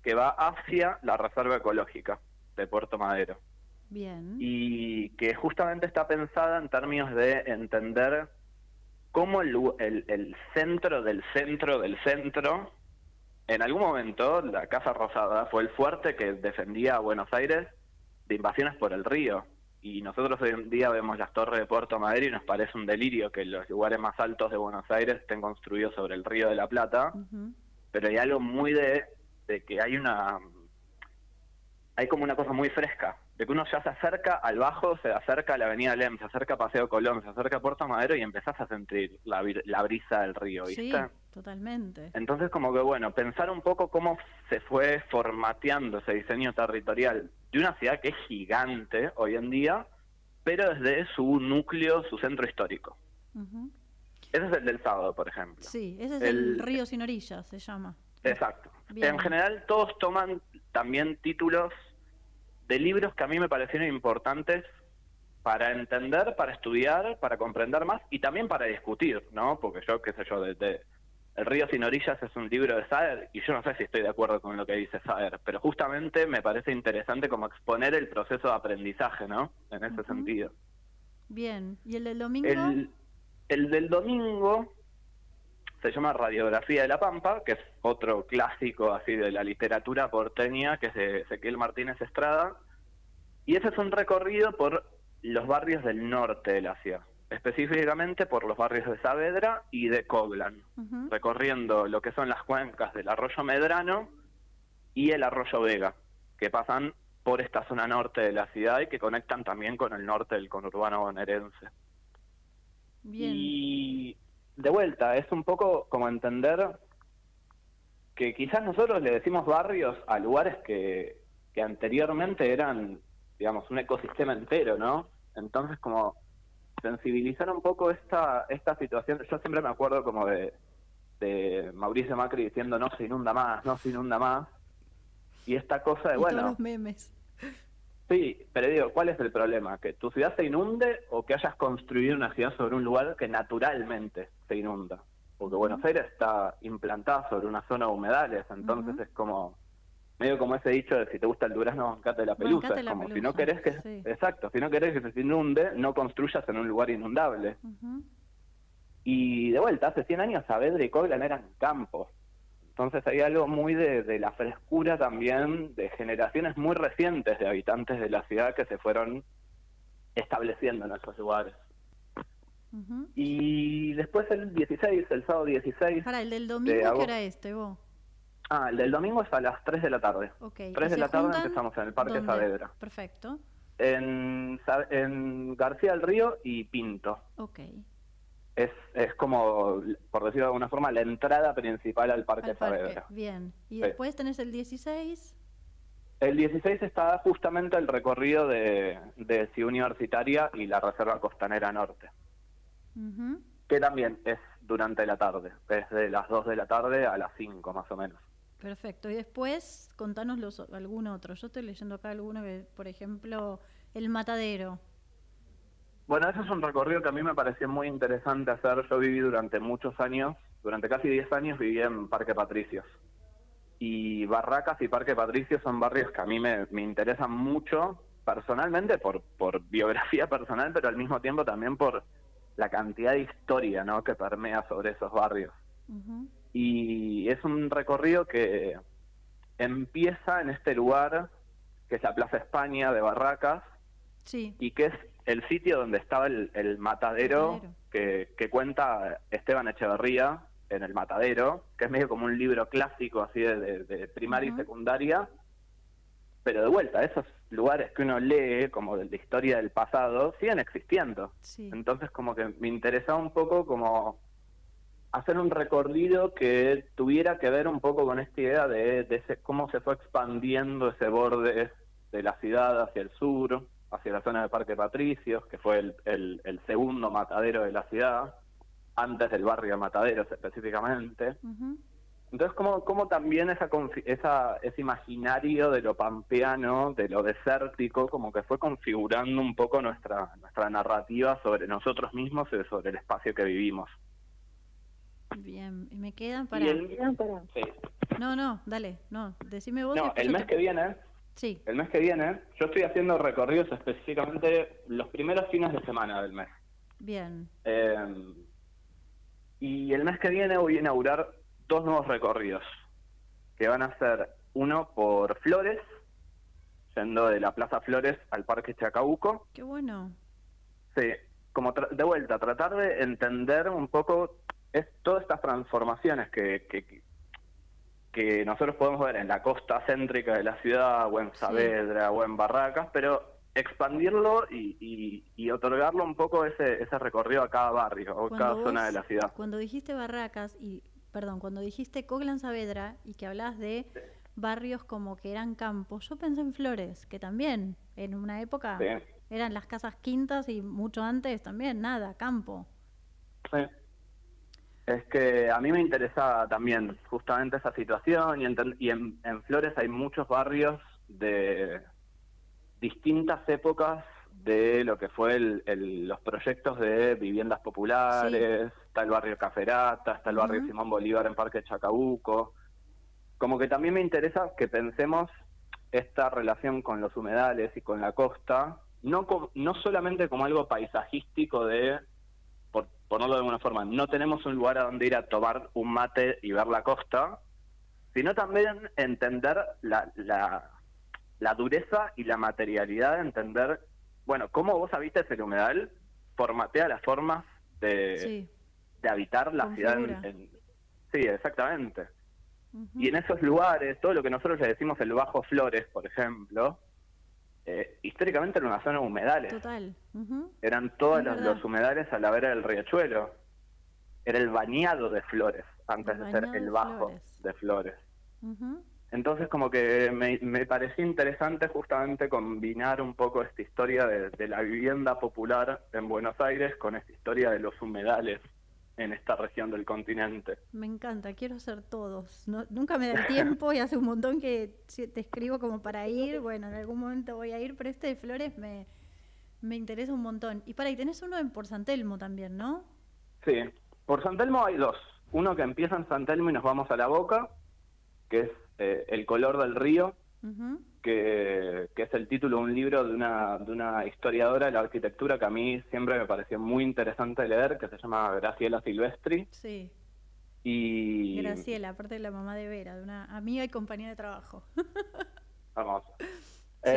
que va hacia la Reserva Ecológica de Puerto Madero. Bien. Y que justamente está pensada en términos de entender cómo el centro del centro del centro, en algún momento la Casa Rosada fue el fuerte que defendía a Buenos Aires de invasiones por el río. Y nosotros hoy en día vemos las torres de Puerto Madero y nos parece un delirio que los lugares más altos de Buenos Aires estén construidos sobre el río de la Plata. Pero hay algo muy de que hay como una cosa muy fresca, de que uno ya se acerca al Bajo, se acerca a la Avenida Lem, se acerca a Paseo Colón, se acerca a Puerto Madero y empezás a sentir la brisa del río, ¿viste? Sí, totalmente. Entonces como que bueno, pensar un poco cómo se fue formateando ese diseño territorial de una ciudad que es gigante hoy en día, pero desde su núcleo, su centro histórico. Ese es el del sábado, por ejemplo. Sí, ese es el Río Sin Orillas, se llama. Exacto. Bien. En general todos toman también títulos de libros que a mí me parecieron importantes para entender, para estudiar, para comprender más y también para discutir, ¿no? Porque yo, qué sé yo, El Río Sin Orillas es un libro de Saer y yo no sé si estoy de acuerdo con lo que dice Saer, pero justamente me parece interesante como exponer el proceso de aprendizaje, ¿no? En ese sentido. Bien, ¿y el del domingo? El del domingo se llama Radiografía de la Pampa, que es otro clásico así de la literatura porteña, que es de Ezequiel Martínez Estrada, y ese es un recorrido por los barrios del norte de la ciudad, específicamente por los barrios de Saavedra y de Coglan, recorriendo lo que son las cuencas del arroyo Medrano y el arroyo Vega, que pasan por esta zona norte de la ciudad y que conectan también con el norte del conurbano bonaerense. Bien. Y de vuelta, es un poco como entender que quizás nosotros le decimos barrios a lugares que anteriormente eran, digamos, un ecosistema entero, ¿no? Entonces, como sensibilizar un poco esta situación. Yo siempre me acuerdo como de Mauricio Macri diciendo no se inunda más, no se inunda más. Y esta cosa de, y bueno... todos los memes. Sí, pero digo, ¿cuál es el problema? ¿Que tu ciudad se inunde o que hayas construido una ciudad sobre un lugar que naturalmente se inunda? Porque Buenos Aires está implantada sobre una zona de humedales, entonces es como medio como ese dicho de si te gusta el durazno, bancate la pelusa. Bancate es la como pelusa, si no querés que... sí. Exacto, si no querés que se inunde, no construyas en un lugar inundable. Y de vuelta, hace 100 años Saavedra y Coglan eran campos. Entonces hay algo muy de la frescura también de generaciones muy recientes de habitantes de la ciudad que se fueron estableciendo en esos lugares. Y después el 16, el sábado 16. Para el del domingo, ¿qué hora es, Tebo? El del domingo es a las 3 de la tarde. Okay. 3 de la tarde empezamos en el Parque ¿dónde? Saavedra. Perfecto. En García del Río y Pinto. Ok. Es como, por decirlo de alguna forma, la entrada principal al Parque Saavedra. Bien. Y después tenés el 16. El 16 está justamente el recorrido de Ciudad Universitaria y la Reserva Costanera Norte. Que también es durante la tarde. Es de las 2 de la tarde a las 5 más o menos. Perfecto. Y después, contanos algún otro. Yo estoy leyendo acá alguno que, por ejemplo, el Matadero. Bueno, ese es un recorrido que a mí me pareció muy interesante hacer. Yo viví durante muchos años, durante casi 10 años viví en Parque Patricios. Y Barracas y Parque Patricios son barrios que a mí me interesan mucho, personalmente, por biografía personal, pero al mismo tiempo también por la cantidad de historia, ¿no?, que permea sobre esos barrios. Y es un recorrido que empieza en este lugar, que es la Plaza España de Barracas, y que es el sitio donde estaba el matadero que cuenta Esteban Echeverría en El Matadero, que es medio como un libro clásico así de primaria y secundaria, pero de vuelta, esos lugares que uno lee como de la historia del pasado siguen existiendo. Entonces como que me interesaba un poco como hacer un recorrido que tuviera que ver un poco con esta idea de cómo se fue expandiendo ese borde de la ciudad hacia el sur, hacia la zona de Parque Patricios, que fue el segundo matadero de la ciudad, antes del barrio de Mataderos específicamente. Entonces, como también ese imaginario de lo pampeano, de lo desértico, como que fue configurando un poco nuestra narrativa sobre nosotros mismos y sobre el espacio que vivimos. Bien, y me quedan para... Sí. No, dale, decime vos. No, el mes que viene... Sí. El mes que viene, yo estoy haciendo recorridos específicamente los primeros fines de semana del mes. Bien. Y el mes que viene voy a inaugurar 2 nuevos recorridos, que van a ser uno por Flores, yendo de la Plaza Flores al Parque Chacabuco. Qué bueno. Sí, como de vuelta, tratar de entender un poco todas estas transformaciones que nosotros podemos ver en la costa céntrica de la ciudad, o en Saavedra, o en Barracas, pero expandirlo y otorgarlo un poco ese recorrido a cada barrio o cada zona de la ciudad. Cuando dijiste Barracas cuando dijiste Coglan Saavedra y que hablabas de barrios como que eran campos, yo pensé en Flores, que también en una época eran las casas quintas y mucho antes también, campo. Sí. Es que a mí me interesaba también justamente esa situación y en Flores hay muchos barrios de distintas épocas de lo que fue los proyectos de viviendas populares. Está el barrio Caferata, está el barrio Simón Bolívar en Parque Chacabuco. Como que también me interesa que pensemos esta relación con los humedales y con la costa, no solamente como algo paisajístico por ponerlo de alguna forma, no tenemos un lugar a donde ir a tomar un mate y ver la costa, sino también entender la dureza y la materialidad de entender, bueno, cómo vos habitas el humedal, formatea las formas de habitar la ciudad. Sí, exactamente. Y en esos lugares, todo lo que nosotros le decimos el Bajo Flores, por ejemplo, históricamente era una zona de humedales. Total. Eran todos los humedales a la vera del riachuelo. Era el bañado de Flores, antes de ser el Bajo de Flores. Entonces como que me pareció interesante justamente combinar un poco esta historia de la vivienda popular en Buenos Aires con esta historia de los humedales en esta región del continente. Me encanta, quiero hacer todos. Nunca me da el tiempo y hace un montón que te escribo como para ir. Bueno, en algún momento voy a ir, pero este de Flores me interesa un montón. Y tenés uno por San Telmo también, ¿no? Sí, por San Telmo hay 2. Uno que empieza en San Telmo y nos vamos a La Boca, que es El color del río, que es el título de un libro de una historiadora de la arquitectura que a mí siempre me pareció muy interesante leer, que se llama Graciela Silvestri. Sí. Y Graciela, aparte de la mamá de Vera, de una amiga y compañera de trabajo. Vamos. Sí.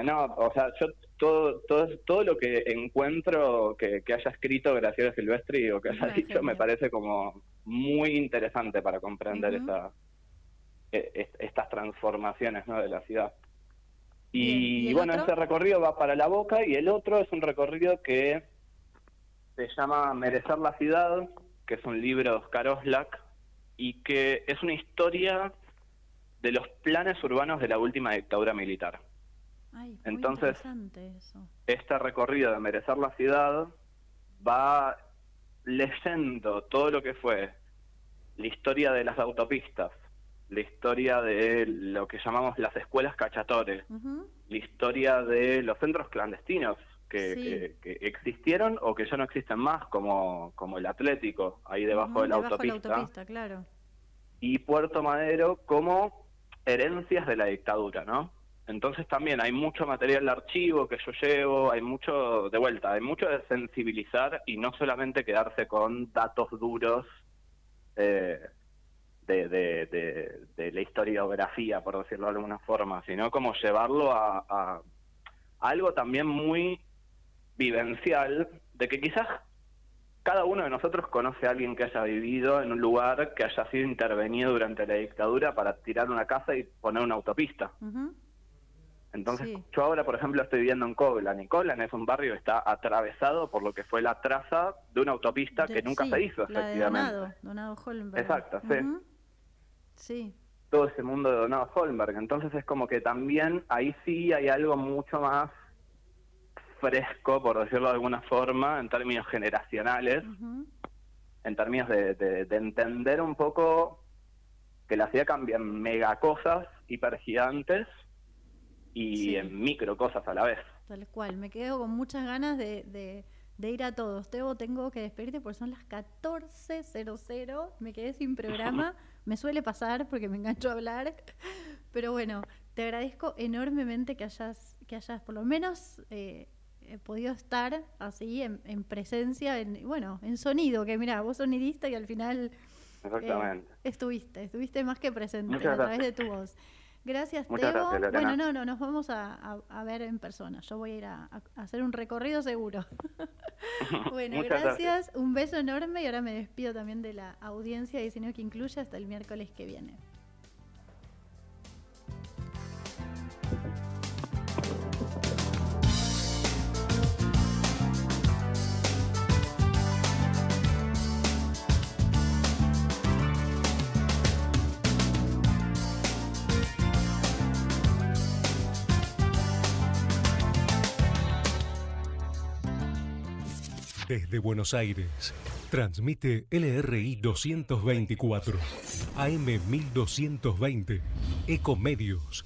No, o sea, yo todo lo que encuentro que haya escrito Graciela Silvestri o que haya dicho me parece como muy interesante para comprender estas transformaciones, ¿no?, de la ciudad. Y bueno, ese recorrido va para La Boca, y el otro es un recorrido que se llama Merecer la ciudad, que es un libro de Oscar Oslak, y que es una historia de los planes urbanos de la última dictadura militar. Ay, entonces, eso. Este recorrido de Merecer la ciudad va leyendo todo lo que fue la historia de las autopistas, la historia de lo que llamamos las escuelas cachatores, la historia de los centros clandestinos que existieron o que ya no existen más, como el Atlético, ahí debajo de la autopista, claro. Y Puerto Madero como herencias de la dictadura, ¿no? Entonces también hay mucho material de archivo que yo llevo, hay mucho, de vuelta, hay mucho de sensibilizar y no solamente quedarse con datos duros de la historiografía, por decirlo de alguna forma, sino como llevarlo a algo también muy vivencial, de que quizás cada uno de nosotros conoce a alguien que haya vivido en un lugar que haya sido intervenido durante la dictadura para tirar una casa y poner una autopista. Entonces, yo ahora, por ejemplo, estoy viviendo en Coblan, y Coblan es un barrio que está atravesado por lo que fue la traza de una autopista que nunca se hizo, efectivamente. Donado Holmberg. Exacto, sí. Todo ese mundo de Donado Holmberg. Entonces es como que también ahí sí hay algo mucho más fresco, por decirlo de alguna forma, en términos generacionales, en términos de entender un poco que la ciudad cambia en mega cosas hipergigantes y en micro cosas a la vez. Tal cual, me quedo con muchas ganas de ir a todos. Teo, tengo que despedirte porque son las 14:00, me quedé sin programa, me suele pasar porque me engancho a hablar, pero bueno, te agradezco enormemente que hayas por lo menos podido estar así en presencia, en sonido, que mira, vos sonidista y al final estuviste más que presente a través de tu voz. Gracias, Teo. Muchas gracias, Lorena. Bueno, no, nos vamos a ver en persona. Yo voy a ir a hacer un recorrido seguro. Bueno, gracias. Un beso enorme y ahora me despido también de la audiencia de Diseño que Incluye hasta el miércoles que viene. Desde Buenos Aires, transmite LRI 224, AM 1220, Ecomedios.